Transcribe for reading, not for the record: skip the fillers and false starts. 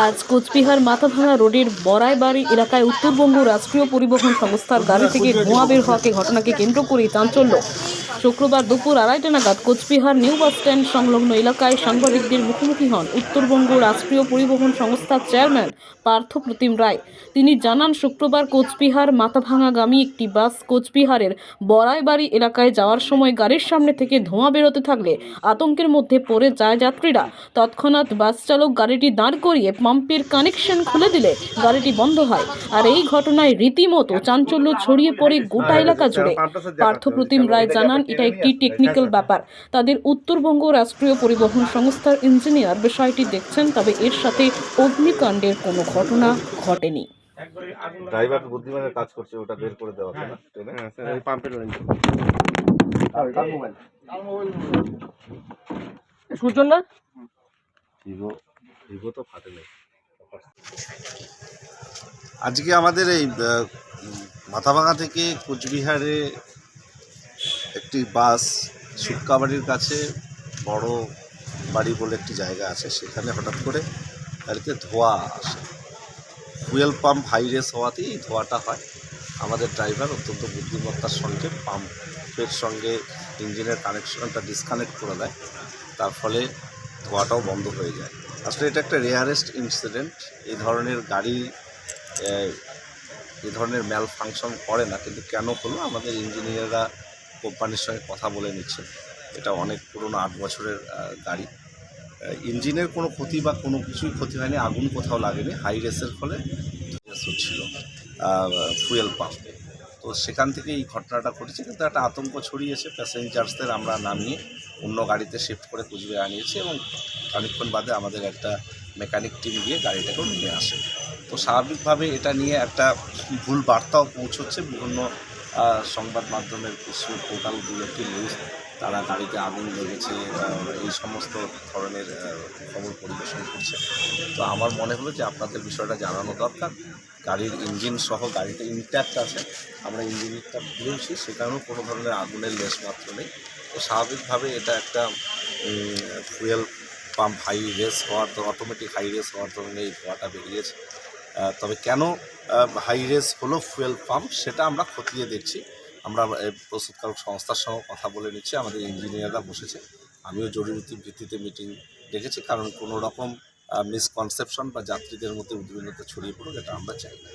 আজ কোচবিহার মাথাভাঙা রোডের বড়াইবাড়ি এলাকায় উত্তরবঙ্গ রাষ্ট্রীয় পরিবহন সংস্থার গাড়ি থেকে ধোঁয়া বের হওয়াকে ঘটনাকে কেন্দ্র করে চাঞ্চল্য। শুক্রবার দুপুর 2:30 নাগাদ কোচবিহার নিউ বাস স্ট্যান্ড সংলগ্ন এলাকায় সাংবাদিকদের মুখোমুখি হন উত্তরবঙ্গ রাষ্ট্রীয় পরিবহন সংস্থার চেয়ারম্যান পার্থ প্রতিম রায়। তিনি জানান, শুক্রবার কোচবিহার মাথাভাঙাগামী একটি বাস কোচবিহারের বড়াইবাড়ি এলাকায় যাওয়ার সময় গাড়ির সামনে থেকে ধোঁয়া বেরোতে থাকলে আতঙ্কের মধ্যে পড়ে যায় যাত্রীরা। তৎক্ষণাৎ বাস চালক গাড়িটি দাঁড় করিয়ে পাম্পের কানেকশন খুলে দিলে গাড়িটি বন্ধ হয়। আর এই ঘটনায় রীতিমতো চাঞ্চল্য ছড়িয়ে পড়ে গোটা এলাকা জুড়ে। পার্থ প্রতিম রায় জানান, এটা একটি টেকনিক্যাল ব্যাপার। তাদের উত্তরবঙ্গ রাষ্ট্রীয় পরিবহন সংস্থার ইঞ্জিনিয়ার বিষয়টি দেখছেন, তবে এর সাথে অগ্নিকাণ্ডের কোনো ঘটনা ঘটেনি। ড্রাইভার বুদ্ধিমানের কাজ করছে, ওটা বের করে দেওয়া হবে না ট্রেনে। হ্যাঁ, এই পাম্পের লাইন শুনছেন না? ভিভো তো ফাটে নাই। আজকে আমাদের এই মাথাভাঙা থেকে কোচবিহারে একটি বাস শুক্কাবাড়ির কাছে বড় বাড়ি বলে একটি জায়গা আছে, সেখানে হঠাৎ করে গাড়িতে ধোঁয়া আসে। ফুয়েল পাম্প হাই রেস হওয়াতেই এই ধোঁয়াটা হয়। আমাদের ড্রাইভার অত্যন্ত বুদ্ধিমত্তার সঙ্গে পাম্পের সঙ্গে ইঞ্জিনের কানেকশনটা ডিসকানেক্ট করে দেয়, তার ফলে ধোঁয়াটাও বন্ধ হয়ে যায়। আসলে এটা একটা রেয়ারেস্ট ইনসিডেন্ট। এই ধরনের গাড়ি এই ধরনের ম্যাল ফাংশন করে না, কিন্তু কেন হলো আমাদের ইঞ্জিনিয়াররা কোম্পানির সঙ্গে কথা বলে নিচ্ছে। এটা অনেক পুরনো 8 বছরের গাড়ি। ইঞ্জিনের কোনো ক্ষতি বা কোনো কিছুই ক্ষতি হয়নি, আগুন কোথাও লাগেনি। হাই রেসের ফলে হচ্ছিল ফুয়েল পাম্পে, তো সেখান থেকে এই ঘটনাটা ঘটেছে। কিন্তু একটা আতঙ্ক ছড়িয়েছে। প্যাসেঞ্জার্সদের আমরা নামিয়ে অন্য গাড়িতে শিফট করে কুচবিহার আনিয়েছি এবং খানিকক্ষণ বাদে আমাদের একটা মেকানিক টিম গিয়ে গাড়িটাকেও নিয়ে আসে। তো স্বাভাবিকভাবে এটা নিয়ে একটা ভুল বার্তাও পৌঁছচ্ছে বিভিন্ন সংবাদ মাধ্যমের কিছু পোর্টাল একটি নিউজ, তারা গাড়িতে আগুন লেগেছে এই সমস্ত ধরনের খবর পরিবেশন করছে। তো আমার মনে হলো যে আপনাদের বিষয়টা জানানো দরকার। গাড়ির ইঞ্জিন সহ গাড়িটা ইনট্যাক্ট আছে, আমরা ইঞ্জিনটা খুলেওছি, সেখানেও কোনো ধরনের আগুনের লেশ মাত্র নেই। তো স্বাভাবিকভাবে এটা একটা ফুয়েল পাম্প হাই রেস হওয়ার, অটোমেটিক হাই রেস হওয়ার ধরনের এই ধোঁয়াটা বেরিয়েছে। তবে কেন হাই রেস হলো ফুয়েল পাম্প সেটা আমরা খতিয়ে দেখছি। আমরা প্রস্তুতকারক সংস্থার সঙ্গে কথা বলে নিচ্ছি, আমাদের ইঞ্জিনিয়াররা বসেছে, আমিও জরুরি ভিত্তিতে মিটিং ডেকেছি, কারণ কোনো রকম মিসকনসেপশন বা যাত্রীদের মধ্যে উদ্বিগ্নতা ছড়িয়ে পড়ুক, এটা আমরা চাই না।